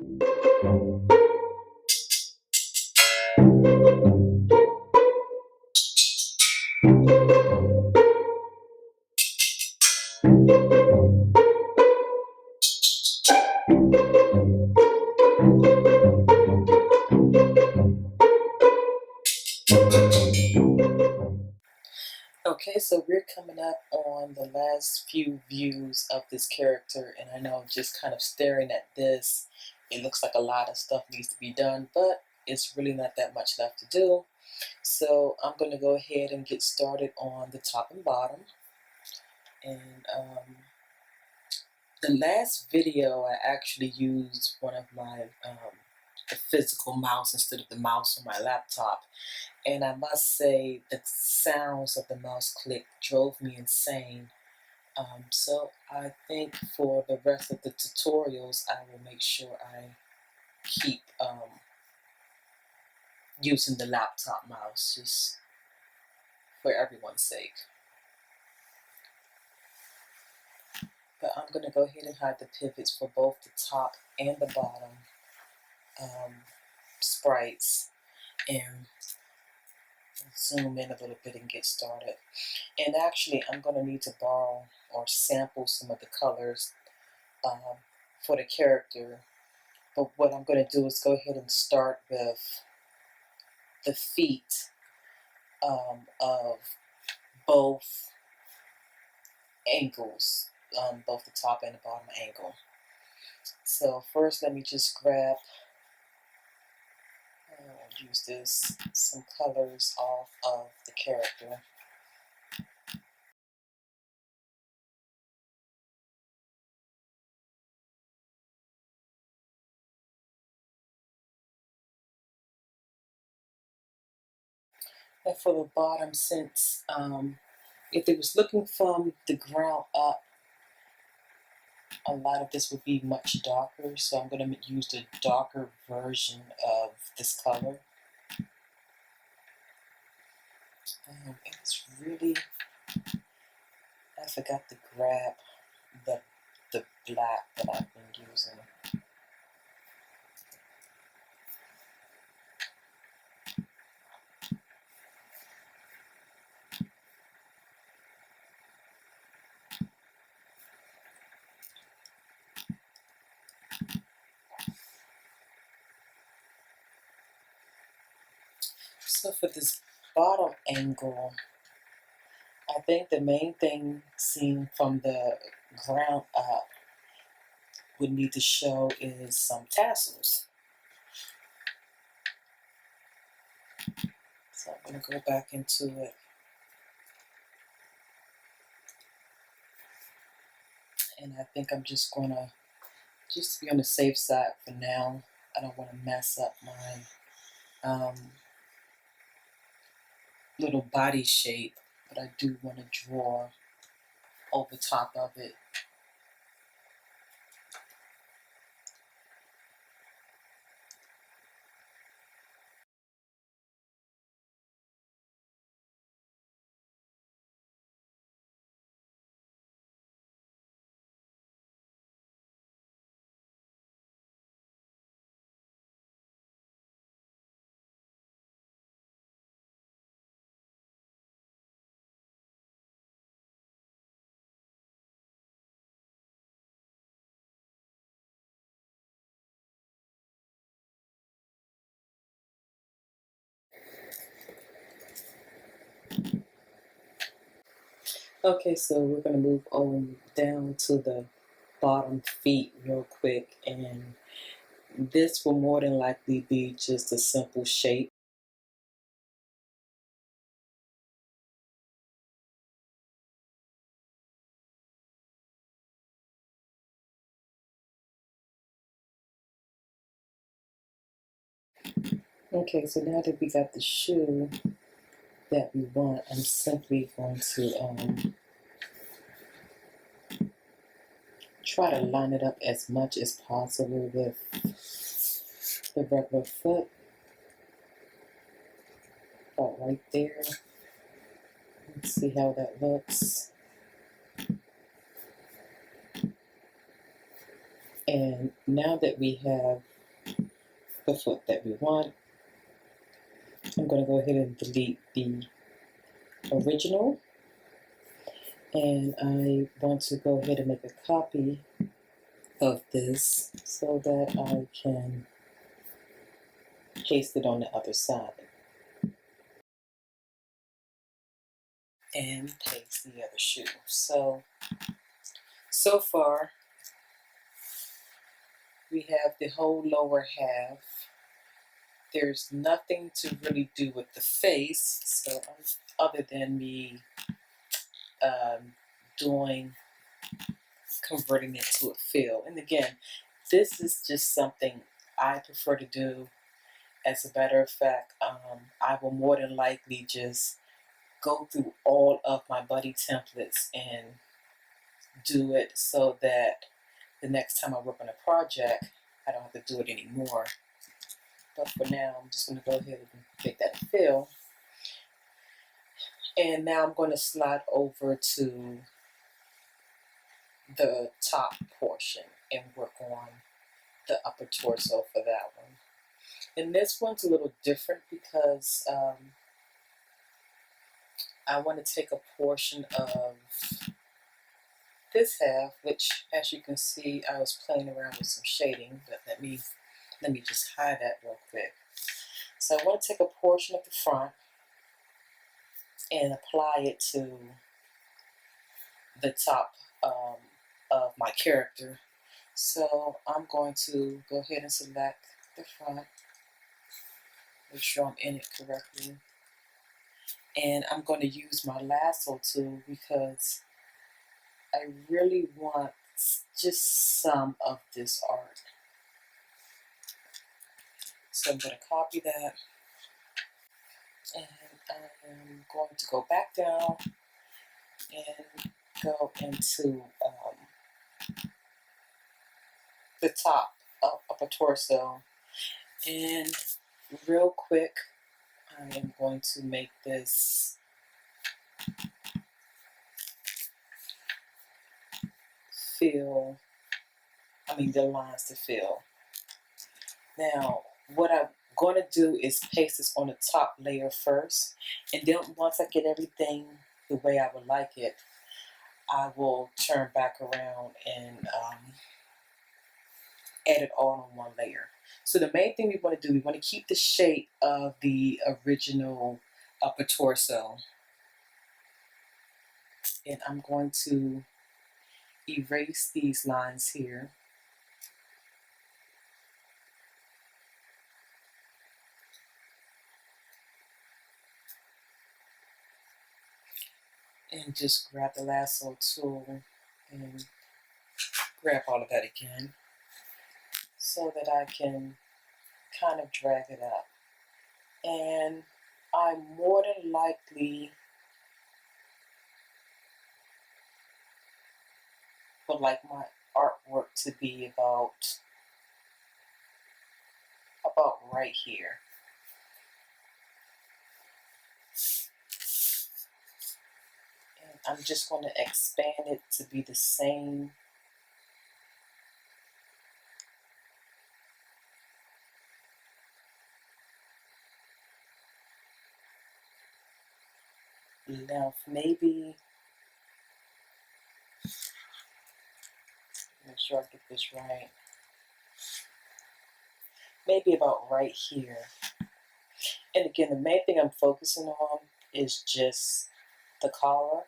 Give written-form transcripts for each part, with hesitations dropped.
Okay, so we're coming up on the last few views of this character, and I know just kind of staring at this, it looks like a lot of stuff needs to be done, but it's really not that much left to do. So I'm going to go ahead and get started on the top and bottom. And the last video, I actually used one of my the physical mouse instead of the mouse on my laptop. And I must say the sounds of the mouse click drove me insane. So I think for the rest of the tutorials, I will make sure I keep using the laptop mouse just for everyone's sake. But I'm going to go ahead and hide the pivots for both the top and the bottom sprites and zoom in a little bit and get started. And actually, I'm going to need to borrow or sample some of the colors for the character. But what I'm going to do is go ahead and start with the feet of both angles, both the top and the bottom angle. So first, let me just grab, use this, some colors off of the character. And for the bottom, since if it was looking from the ground up, a lot of this would be much darker, so I'm going to use the darker version of this color. It's really, I forgot to grab the black that I've been using. So for this bottom angle, I think the main thing seen from the ground up would need to show is some tassels. So I'm going to go back into it. And I think I'm just going to be on the safe side for now. I don't want to mess up my little body shape, but I do want to draw over top of it. Okay, so we're going to move on down to the bottom feet real quick, and this will more than likely be just a simple shape. Okay, so now that we got the shoe that we want, I'm simply going to try to line it up as much as possible with the regular foot. About right there. Let's see how that looks. And now that we have the foot that we want, I'm going to go ahead and delete the original. And I want to go ahead and make a copy of this so that I can paste it on the other side. And paste the other shoe. So far, we have the whole lower half. There's nothing to really do with the face, so other than me converting it to a fill. And again, this is just something I prefer to do. As a matter of fact, I will more than likely just go through all of my buddy templates and do it so that the next time I work on a project, I don't have to do it anymore. But for now, I'm just going to go ahead and make that fill. And now I'm going to slide over to the top portion and work on the upper torso for that one. And this one's a little different because I want to take a portion of this half, which, as you can see, I was playing around with some shading, but let me just hide that real quick. So I want to take a portion of the front and apply it to the top of my character. So I'm going to go ahead and select the front, make sure I'm in it correctly. And I'm going to use my lasso tool because I really want just some of this art. So I'm going to copy that, and I am going to go back down and go into the top of a torso. And real quick, I am going to make this the lines to fill. Now, what I'm going to do is paste this on the top layer first, and then once I get everything the way I would like it, I will turn back around and add it all on one layer. So the main thing we want to do, we want to keep the shape of the original upper torso. And I'm going to erase these lines here. And just grab the lasso tool and grab all of that again so that I can kind of drag it up. And I more than likely would like my artwork to be about right here. And I'm just going to expand it to be the same length, maybe. Make sure I get this right. Maybe about right here. And again, the main thing I'm focusing on is just the collar.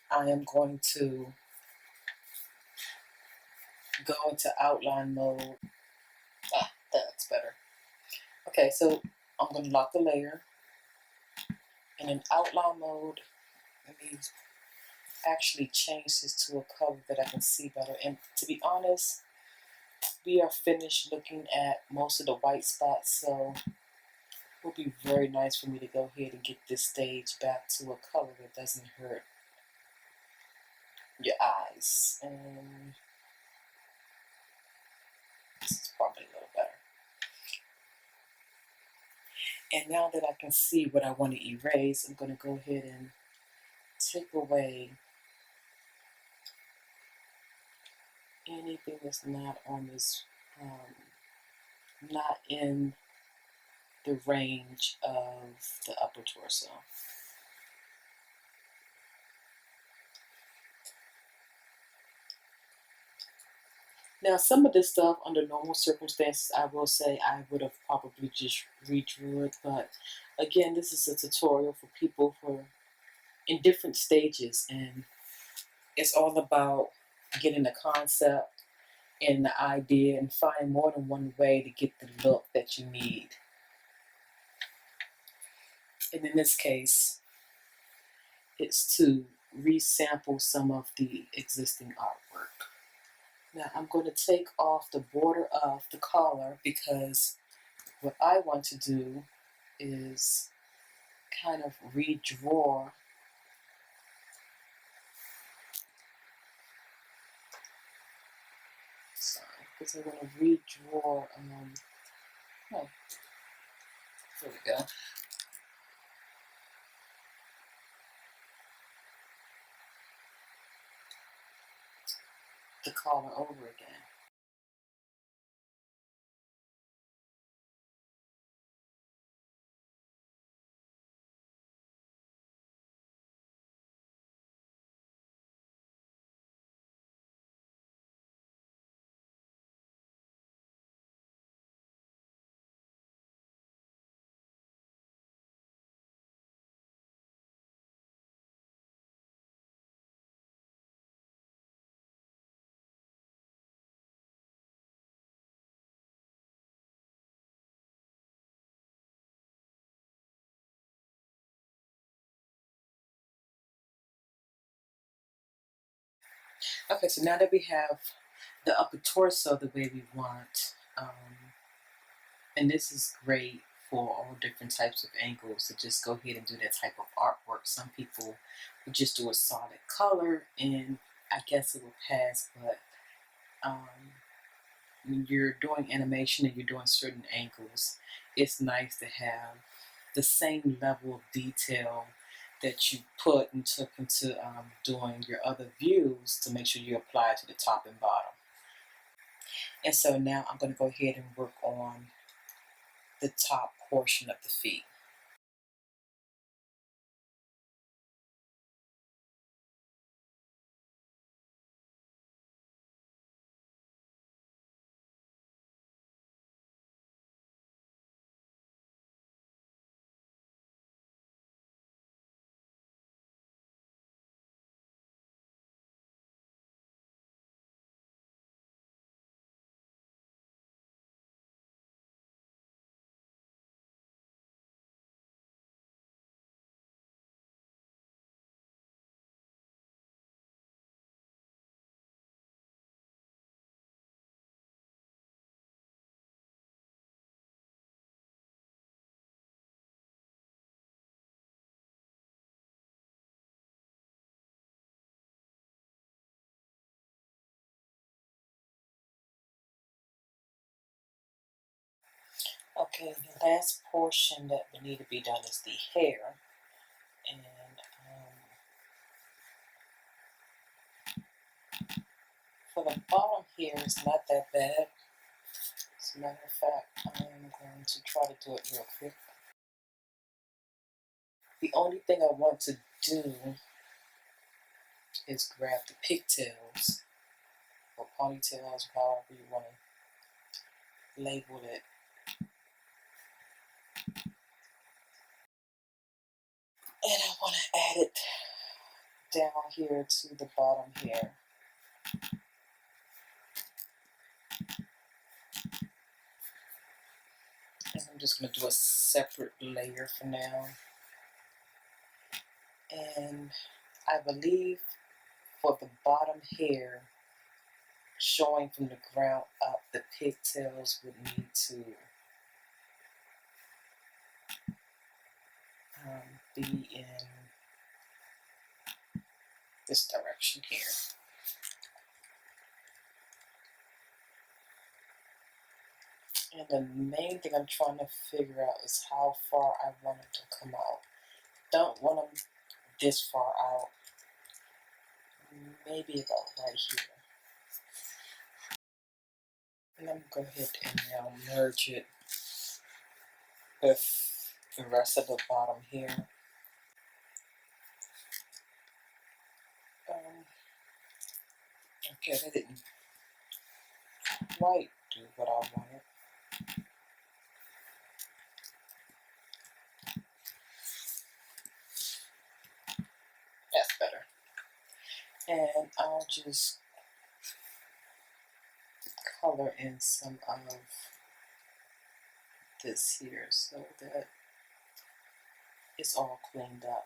I am going to go into outline mode. That's better. Okay, so I'm going to lock the layer. And in outline mode, let me actually change this to a color that I can see better. And to be honest, we are finished looking at most of the white spots, so it will be very nice for me to go ahead and get this stage back to a color that doesn't hurt your eyes. And this is probably a little better. And now that I can see what I want to erase, I'm going to go ahead and take away anything that's not on this, not in the range of the upper torso. Now, some of this stuff, under normal circumstances, I will say I would have probably just redrew it. But again, this is a tutorial for people who are in different stages, and it's all about getting the concept and the idea and finding more than one way to get the look that you need. And in this case, it's to resample some of the existing artwork. Now I'm going to take off the border of the collar because what I want to do is kind of redraw because I want to redraw, oh, there we go. The collar over again. Okay, so now that we have the upper torso the way we want, and this is great for all different types of angles, to just go ahead and do that type of artwork. Some people would just do a solid color and I guess it will pass, but when you're doing animation and you're doing certain angles, it's nice to have the same level of detail that you put and took into doing your other views to make sure you apply it to the top and bottom. And so now I'm going to go ahead and work on the top portion of the feet. Okay, the last portion that would need to be done is the hair. And for the bottom here, it's not that bad. As a matter of fact, I'm going to try to do it real quick. The only thing I want to do is grab the pigtails or ponytails, however you want to label it. And I want to add it down here to the bottom here. And I'm just going to do a separate layer for now. And I believe for the bottom hair, showing from the ground up, the pigtails would need to be in this direction here. And the main thing I'm trying to figure out is how far I want it to come out. Don't want them this far out. Maybe about right here. And I'm going to go ahead and now merge it with the rest of the bottom here. Okay, that didn't quite do what I wanted. That's better. And I'll just color in some of this here so that it's all cleaned up.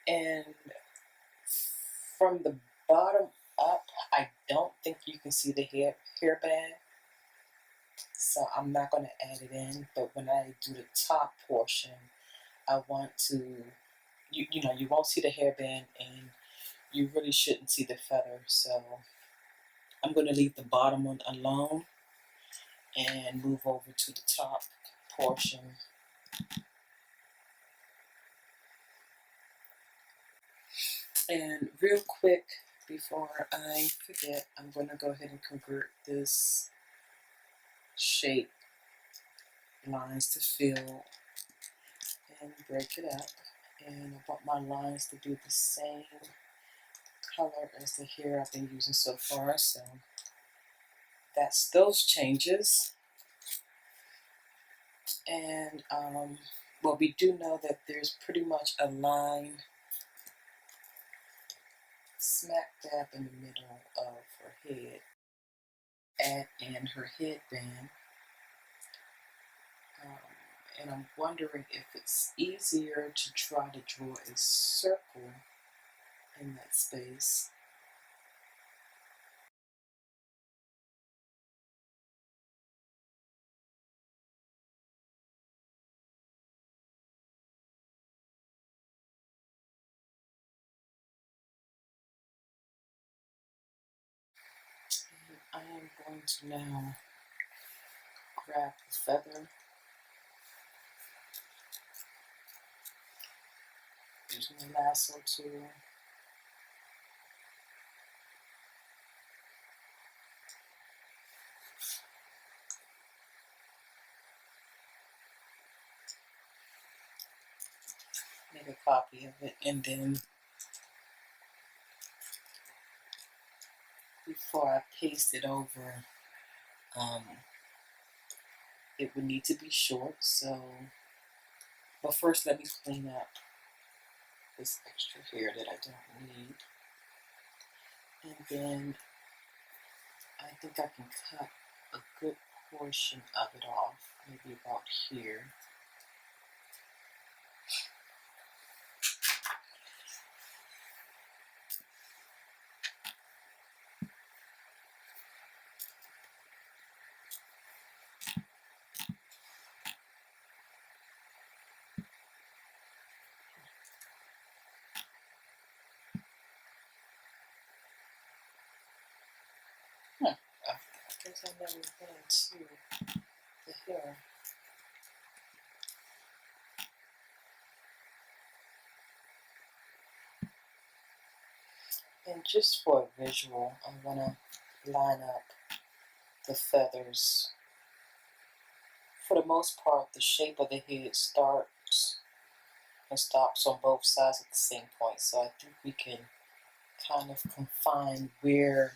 And from the bottom up, I don't think you can see the hairband, so I'm not going to add it in. But when I do the top portion, I want to, you know, you won't see the hairband and you really shouldn't see the feather. So I'm going to leave the bottom one alone and move over to the top portion. And real quick, before I forget, I'm going to go ahead and convert this shape lines to fill and break it up. And I want my lines to be the same color as the hair I've been using so far. So that's those changes. And well, we do know that there's pretty much a line smack dab in the middle of her head and her headband. And I'm wondering if it's easier to try to draw a circle in that space. And I am going to now grab the feather using the lasso tool. Make a copy of it, and then before I paste it over, it would need to be short. So, but first let me clean up this extra hair that I don't need, and then I think I can cut a good portion of it off, maybe about here. I guess I never went into the hair. And just for a visual, I want to line up the feathers. For the most part, the shape of the head starts and stops on both sides at the same point. So I think we can kind of confine where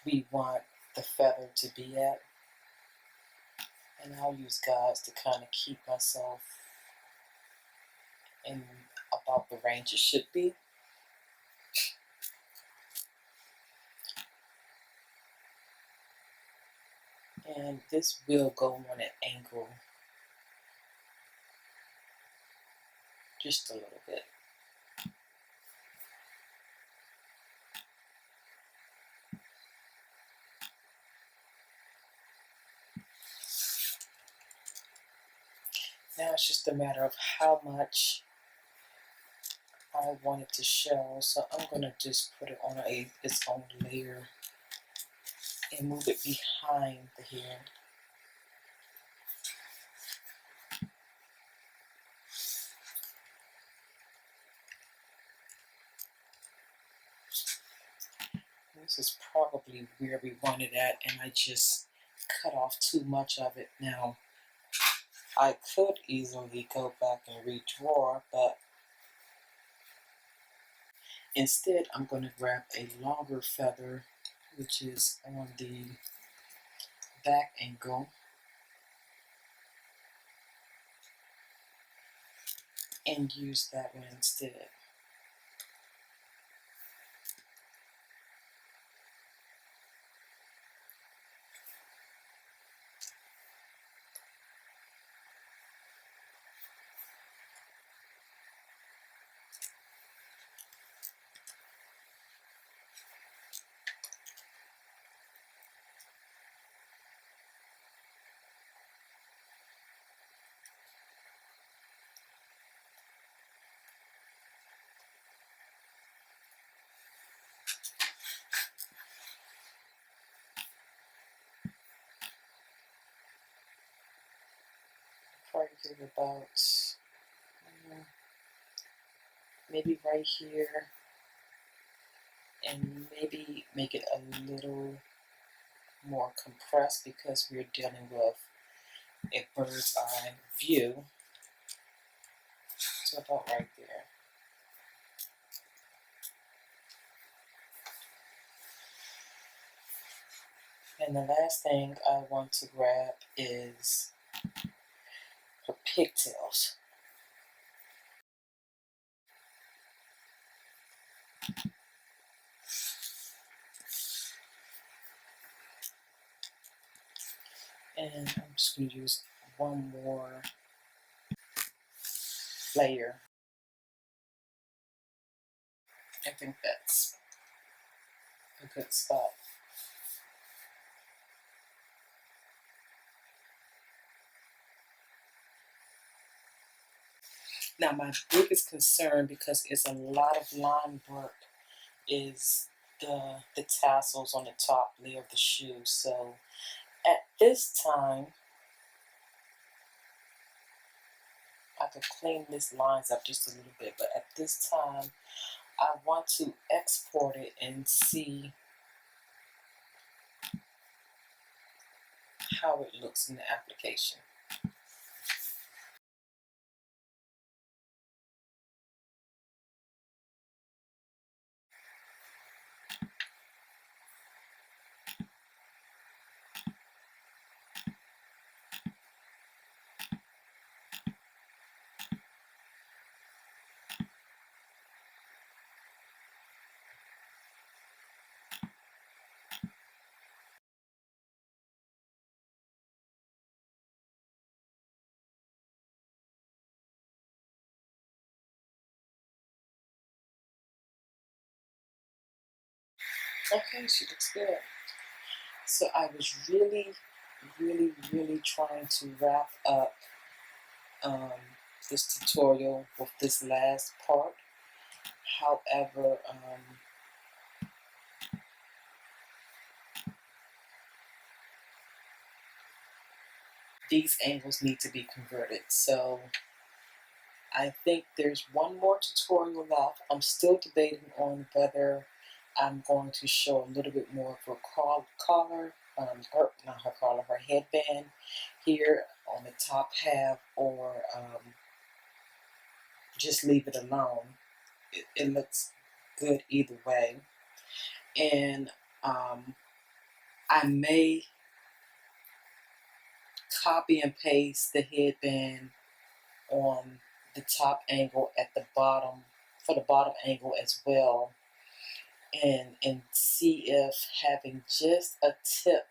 we want the feather to be at. And I'll use guides to kind of keep myself in about the range it should be. And this will go on an angle just a little bit. Now it's just a matter of how much I want it to show. So I'm going to just put it on its own layer and move it behind the hair. probably where we wanted at, and I just cut off too much of it. Now, I could easily go back and redraw, but instead I'm going to grab a longer feather, which is on the back angle, and use that one instead. Probably give about maybe right here, and maybe make it a little more compressed because we're dealing with a bird's eye view. So about right there. And the last thing I want to grab is her pigtails. And I'm just going to use one more layer. I think that's a good spot. Now my biggest concern, because it's a lot of line work, is the tassels on the top layer of the shoe. So at this time, I could clean these lines up just a little bit, but at this time, I want to export it and see how it looks in the application. Okay, she looks good. So I was really trying to wrap up this tutorial with this last part. However, these angles need to be converted. So I think there's one more tutorial left. I'm still debating on whether I'm going to show a little bit more of her collar, not her collar, her headband here on the top half, or just leave it alone. It looks good either way. And I may copy and paste the headband on the top angle at the bottom, for the bottom angle as well, and see if having just a tip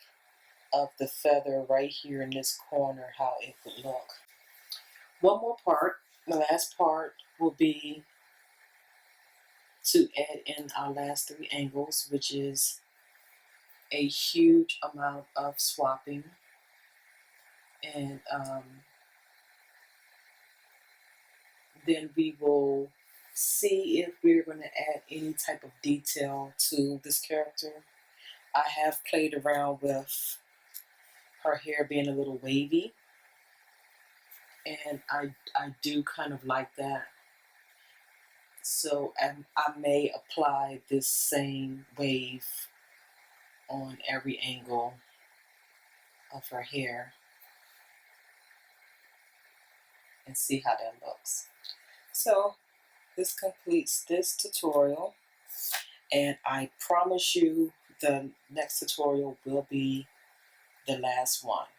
of the feather right here in this corner, how it would look. One more part, the last part will be to add in our last three angles, which is a huge amount of swapping, and then we will see if we're going to add any type of detail to this character. I have played around with her hair being a little wavy, and I do kind of like that. So I may apply this same wave on every angle of her hair and see how that looks. So this completes this tutorial, and I promise you the next tutorial will be the last one.